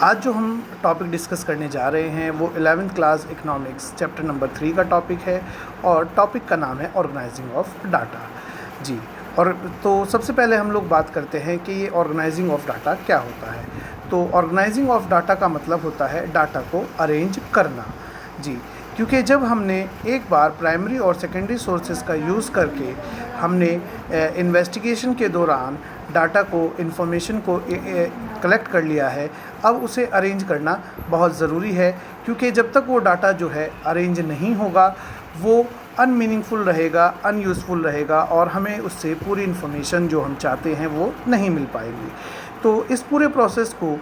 आज जो हम टॉपिक डिस्कस करने जा रहे हैं वो 11th class economics chapter number 3 का टॉपिक है और टॉपिक का नाम है ऑर्गेनाइजिंग ऑफ डाटा। जी, और तो सबसे पहले हम लोग बात करते हैं कि ये ऑर्गेनाइजिंग ऑफ डाटा क्या होता है। तो ऑर्गेनाइजिंग ऑफ डाटा का मतलब होता है डाटा को अरेंज करना। जी, क्योंकि जब हमने एक बार प्राइमरी और सेकेंडरी सोर्सेज का यूज़ करके हमने इन्वेस्टिगेशन के दौरान डाटा को इन्फॉर्मेशन को कलेक्ट कर लिया है, अब उसे अरेंज करना बहुत ज़रूरी है, क्योंकि जब तक वो डाटा जो है अरेंज नहीं होगा वो अनमीनिंगफुल रहेगा, अनयूज़फुल रहेगा और हमें उससे पूरी इन्फॉर्मेशन जो हम चाहते हैं वो नहीं मिल पाएगी। तो इस पूरे प्रोसेस को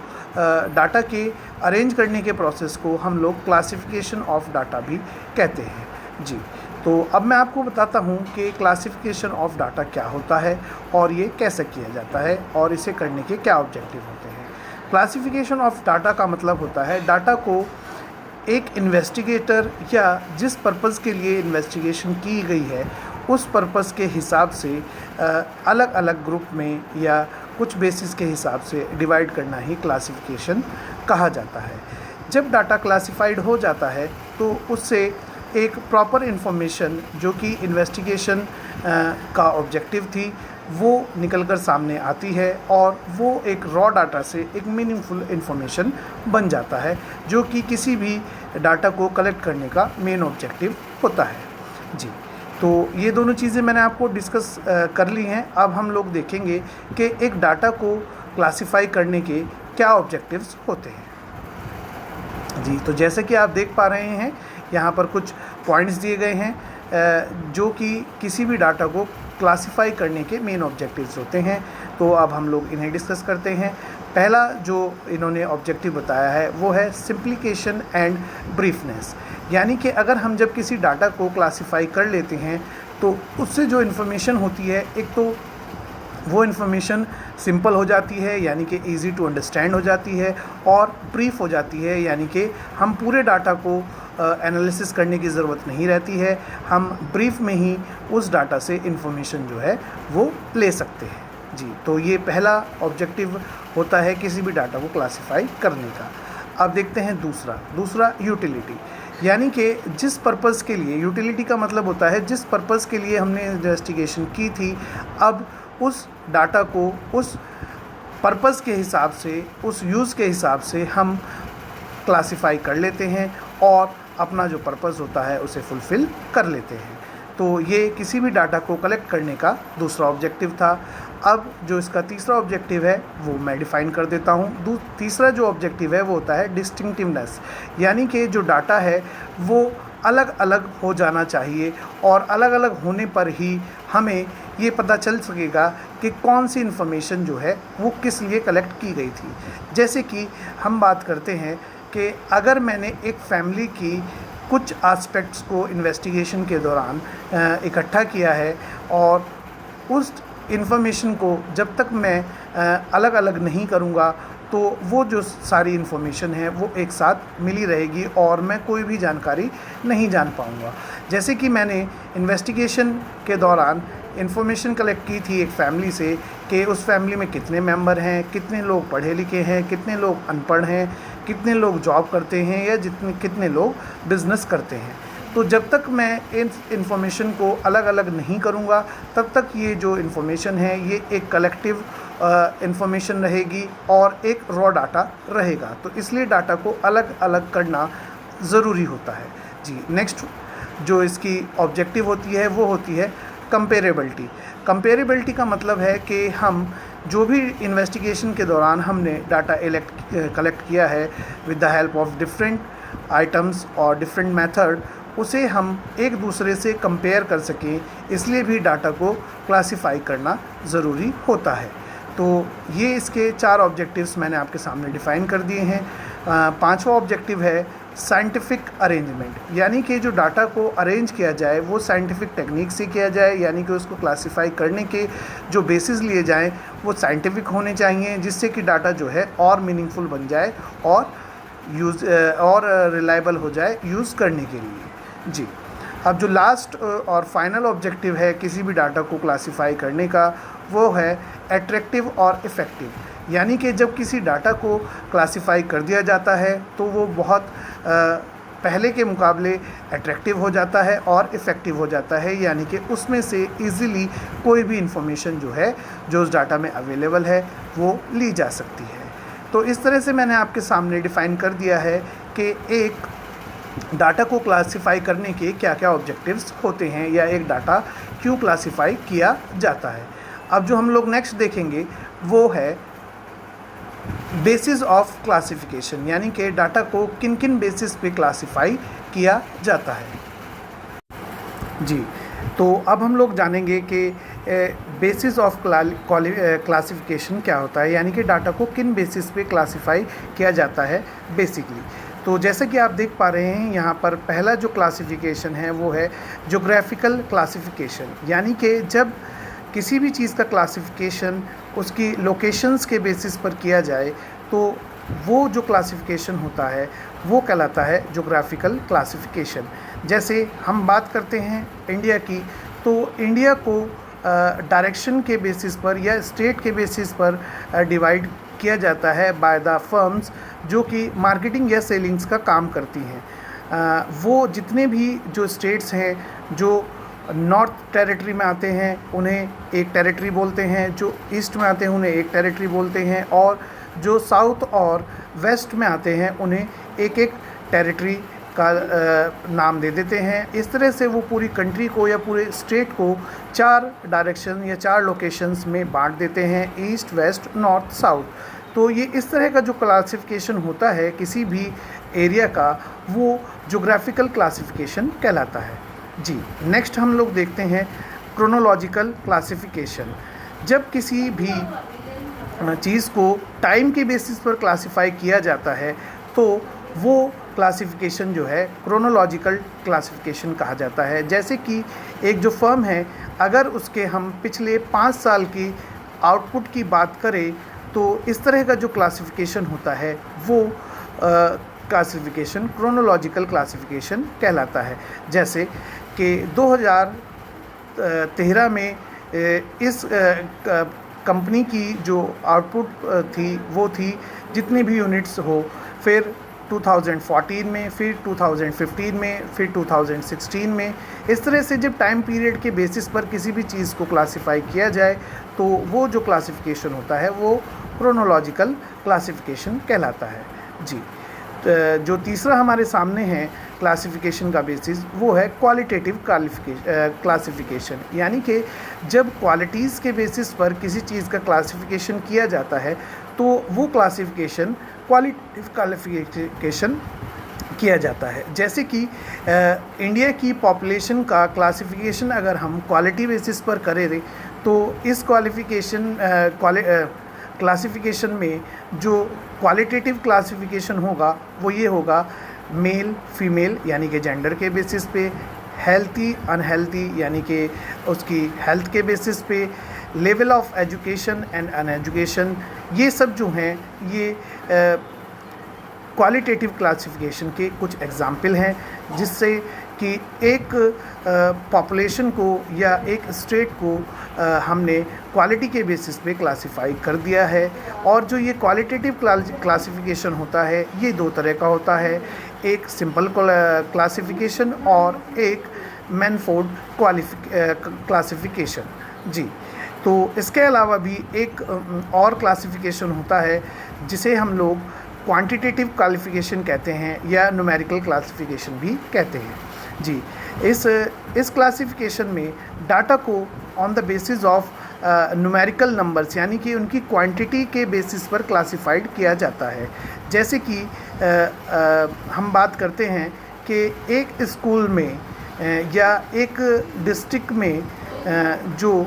डाटा के अरेंज करने के प्रोसेस को हम लोग क्लासिफिकेशन ऑफ डाटा भी कहते हैं। जी, तो अब मैं आपको बताता हूँ कि क्लासिफिकेशन ऑफ डाटा क्या होता है और ये कैसे किया जाता है और इसे करने के क्या ऑब्जेक्टिव होते हैं। क्लासिफिकेशन ऑफ डाटा का मतलब होता है डाटा को एक इन्वेस्टिगेटर या जिस पर्पज़ के लिए इन्वेस्टिगेशन की गई है उस पर्पज़ के हिसाब से अलग अलग ग्रुप में या कुछ बेसिस के हिसाब से डिवाइड करना ही क्लासिफिकेशन कहा जाता है। जब डाटा क्लासिफाइड हो जाता है तो उससे एक प्रॉपर इन्फॉर्मेशन जो कि इन्वेस्टिगेशन का ऑब्जेक्टिव थी वो निकलकर सामने आती है और वो एक रॉ डाटा से एक मीनिंगफुल इन्फॉर्मेशन बन जाता है, जो कि किसी भी डाटा को कलेक्ट करने का मेन ऑब्जेक्टिव होता है। जी, तो ये दोनों चीज़ें मैंने आपको डिस्कस कर ली हैं। अब हम लोग देखेंगे कि एक डाटा को क्लासिफाई करने के क्या ऑब्जेक्टिव्स होते हैं। जी, तो जैसे कि आप देख पा रहे हैं यहाँ पर कुछ पॉइंट्स दिए गए हैं जो कि किसी भी डाटा को क्लासिफाई करने के मेन ऑब्जेक्टिव्स होते हैं। तो अब हम लोग इन्हें डिस्कस करते हैं। पहला जो इन्होंने ऑब्जेक्टिव बताया है वो है सिंप्लीकेशन एंड ब्रीफनेस, यानी कि अगर हम जब किसी डाटा को क्लासिफाई कर लेते हैं तो उससे जो इन्फॉर्मेशन होती है, एक तो वो इन्फॉर्मेशन सिंपल हो जाती है यानी कि इजी टू अंडरस्टैंड हो जाती है, और ब्रीफ हो जाती है यानी कि हम पूरे डाटा को एनालिसिस करने की ज़रूरत नहीं रहती है, हम ब्रीफ में ही उस डाटा से इन्फॉर्मेशन जो है वो ले सकते हैं। जी, तो ये पहला ऑब्जेक्टिव होता है किसी भी डाटा को क्लासिफाई करने का। अब देखते हैं दूसरा यूटिलिटी, यानी कि जिस पर्पज़ के लिए, यूटिलिटी का मतलब होता है जिस पर्पज़ के लिए हमने इन्वेस्टिगेशन की थी, अब उस डाटा को उस पर्पज़ के हिसाब से, उस यूज़ के हिसाब से हम क्लासिफाई कर लेते हैं और अपना जो पर्पज़ होता है उसे फुलफ़िल कर लेते हैं। तो ये किसी भी डाटा को कलेक्ट करने का दूसरा ऑब्जेक्टिव था। अब जो इसका तीसरा ऑब्जेक्टिव है वो मैं डिफ़ाइन कर देता हूँ। तीसरा जो ऑब्जेक्टिव है वो होता है डिस्टिंक्टिवनेस, यानी कि जो डाटा है वो अलग अलग हो जाना चाहिए और अलग अलग होने पर ही हमें ये पता चल सकेगा कि कौन सी इन्फॉर्मेशन जो है वो किस लिए कलेक्ट की गई थी। जैसे कि हम बात करते हैं कि अगर मैंने एक फैमिली की कुछ एस्पेक्ट्स को इन्वेस्टिगेशन के दौरान इकट्ठा किया है और उस इन्फॉर्मेशन को जब तक मैं अलग अलग नहीं करूँगा तो वो जो सारी इन्फॉर्मेशन है वो एक साथ मिली रहेगी और मैं कोई भी जानकारी नहीं जान पाऊँगा। जैसे कि मैंने इन्वेस्टिगेशन के दौरान इन्फॉर्मेशन कलेक्ट की थी एक फैमिली से कि उस फैमिली में कितने मेंबर हैं, कितने लोग पढ़े लिखे हैं, कितने लोग अनपढ़ हैं, कितने लोग जॉब करते हैं या कितने लोग बिज़नेस करते हैं। तो जब तक मैं इन इन्फॉर्मेशन को अलग अलग नहीं करूँगा तब तक ये जो इन्फॉर्मेशन है ये एक कलेक्टिव इन्फॉर्मेशन रहेगी और एक रॉ डाटा रहेगा। तो इसलिए डाटा को अलग अलग करना ज़रूरी होता है। जी, नेक्स्ट जो इसकी ऑब्जेक्टिव होती है वो होती है कंपेरेबिलिटी। कंपेरेबिलिटी का मतलब है कि हम जो भी इन्वेस्टिगेशन के दौरान हमने डाटा कलेक्ट किया है with the help of different items और डिफरेंट मेथड, उसे हम एक दूसरे से कंपेयर कर सकें, इसलिए भी डाटा को क्लासिफाई करना ज़रूरी होता है। तो ये इसके 4 ऑब्जेक्टिव्स मैंने आपके सामने डिफ़ाइन कर दिए हैं। पांचवा ऑब्जेक्टिव है साइंटिफिक अरेंजमेंट, यानी कि जो डाटा को अरेंज किया जाए वो साइंटिफिक टेक्निक से किया जाए, यानी कि उसको क्लासिफाई करने के जो बेसिस लिए जाएं वो साइंटिफिक होने चाहिए, जिससे कि डाटा जो है और मीनिंगफुल बन जाए और रिलायबल हो जाए यूज़ करने के लिए। जी, अब जो लास्ट और फाइनल ऑब्जेक्टिव है किसी भी डाटा को क्लासिफाई करने का वो है एट्रैक्टिव और इफ़ेक्टिव, यानी कि जब किसी डाटा को क्लासिफाई कर दिया जाता है तो वो बहुत पहले के मुकाबले अट्रैक्टिव हो जाता है और इफ़ेक्टिव हो जाता है, यानी कि उसमें से इजीली कोई भी इंफॉर्मेशन जो है जो उस डाटा में अवेलेबल है वो ली जा सकती है। तो इस तरह से मैंने आपके सामने डिफ़ाइन कर दिया है कि एक डाटा को क्लासिफाई करने के क्या क्या ऑब्जेक्टिव्स होते हैं या एक डाटा क्यों क्लासिफाई किया जाता है। अब जो हम लोग नेक्स्ट देखेंगे वो है बेसिस ऑफ क्लासिफिकेशन, यानी कि डाटा को किन किन बेसिस पे क्लासिफाई किया जाता है। जी, तो अब हम लोग जानेंगे कि बेसिस ऑफ क्लासिफिकेशन क्या होता है, यानी कि डाटा को किन बेसिस पे क्लासिफाई किया जाता है बेसिकली। तो जैसे कि आप देख पा रहे हैं यहाँ पर पहला जो क्लासिफिकेशन है वो है ज्योग्राफिकल क्लासिफिकेशन, यानी कि जब किसी भी चीज़ का क्लासिफिकेशन उसकी लोकेशंस के बेसिस पर किया जाए तो वो जो क्लासिफिकेशन होता है वो कहलाता है ज्योग्राफिकल क्लासिफिकेशन। जैसे हम बात करते हैं इंडिया की, तो इंडिया को डायरेक्शन के बेसिस पर या स्टेट के बेसिस पर डिवाइड किया जाता है बाय द फर्म्स जो कि मार्केटिंग या सेलिंग्स का काम करती हैं। वो जितने भी जो स्टेट्स हैं जो नॉर्थ टेरिटरी में आते हैं उन्हें एक टेरिटरी बोलते हैं, जो ईस्ट में आते हैं उन्हें एक टेरिटरी बोलते हैं, और जो साउथ और वेस्ट में आते हैं उन्हें एक एक टेरिटरी का नाम दे देते हैं। इस तरह से वो पूरी कंट्री को या पूरे स्टेट को 4 डायरेक्शन या 4 लोकेशंस में बांट देते हैं, ईस्ट, वेस्ट, नॉर्थ, साउथ। तो ये इस तरह का जो क्लासिफिकेशन होता है किसी भी एरिया का वो ज्योग्राफिकल क्लासिफिकेशन कहलाता है। जी, नेक्स्ट हम लोग देखते हैं क्रोनोलॉजिकल क्लासिफिकेशन। जब किसी भी चीज़ को टाइम के बेसिस पर क्लासिफाई किया जाता है तो वो क्लासिफिकेशन जो है क्रोनोलॉजिकल क्लासिफिकेशन कहा जाता है। जैसे कि एक जो फर्म है, अगर उसके हम पिछले 5 साल की आउटपुट की बात करें तो इस तरह का जो क्लासिफिकेशन होता है वो क्लासिफिकेशन क्रोनोलॉजिकल क्लासिफिकेशन कहलाता है। जैसे कि 2013 में इस कंपनी की जो आउटपुट थी वो थी जितनी भी यूनिट्स हो, फिर 2014 में, फिर 2015 में, फिर 2016 में। इस तरह से जब टाइम पीरियड के बेसिस पर किसी भी चीज़ को क्लासिफाई किया जाए तो वो जो क्लासिफिकेशन होता है वो क्रोनोलॉजिकल क्लासिफिकेशन कहलाता है। जी, जो तीसरा हमारे सामने है क्लासिफिकेशन का बेसिस वो है क्वालिटेटिव क्लासिफिकेशन, यानी कि जब क्वालिटीज़ के बेसिस पर किसी चीज़ का क्लासिफिकेशन किया जाता है तो वो क्लासिफिकेशन क्वालिटेटिव क्लासिफिकेशन किया जाता है। जैसे कि इंडिया की पॉपुलेशन का क्लासिफिकेशन अगर हम क्वालिटी बेसिस पर करें तो इस क्लासिफिकेशन में जो क्वालिटेटिव क्लासिफिकेशन होगा वो ये होगा मेल फीमेल यानी कि जेंडर के बेसिस पे, हेल्थी अनहेल्थी यानी कि उसकी हेल्थ के बेसिस पे, level of education and uneducation, ये सब जो हैं ये क्वालिटेटिव क्लासिफिकेशन के कुछ एग्जाम्पल हैं जिससे कि एक पॉपुलेशन को या एक स्टेट को हमने क्वालिटी के बेसिस पे क्लासिफाई कर दिया है। और जो ये क्वालिटेटिव क्लासिफिकेशन होता है ये 2 तरह का होता है, एक सिंपल क्लासिफिकेशन और एक मैनफोर्ड क्लासिफिकेशन। जी, तो इसके अलावा भी एक और क्लासिफिकेशन होता है जिसे हम लोग क्वांटिटेटिव क्वालिफिकेशन कहते हैं या न्यूमेरिकल क्लासिफिकेशन भी कहते हैं। जी, इस क्लासिफिकेशन में डाटा को on the basis of numerical numbers यानी कि उनकी क्वांटिटी के बेसिस पर क्लासिफाइड किया जाता है। जैसे कि हम बात करते हैं कि एक स्कूल में या एक डिस्ट्रिक्ट में जो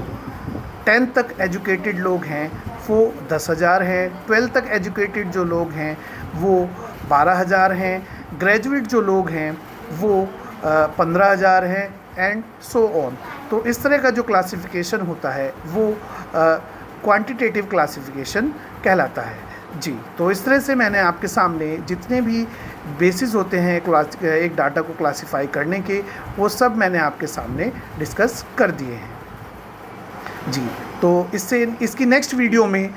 10th तक एजुकेटेड लोग हैं वो 10,000 हैं, 12th तक एजुकेटेड जो लोग हैं वो 12,000 हैं, ग्रेजुएट जो लोग हैं वो 15,000 हैं एंड सो ऑन। तो इस तरह का जो क्लासिफिकेशन होता है वो क्वांटिटेटिव क्लासिफिकेशन कहलाता है। जी, तो इस तरह से मैंने आपके सामने जितने भी बेसिस होते हैं एक डाटा को क्लासिफाई करने के वो सब मैंने आपके सामने डिस्कस कर दिए हैं। जी, तो इसकी नेक्स्ट वीडियो में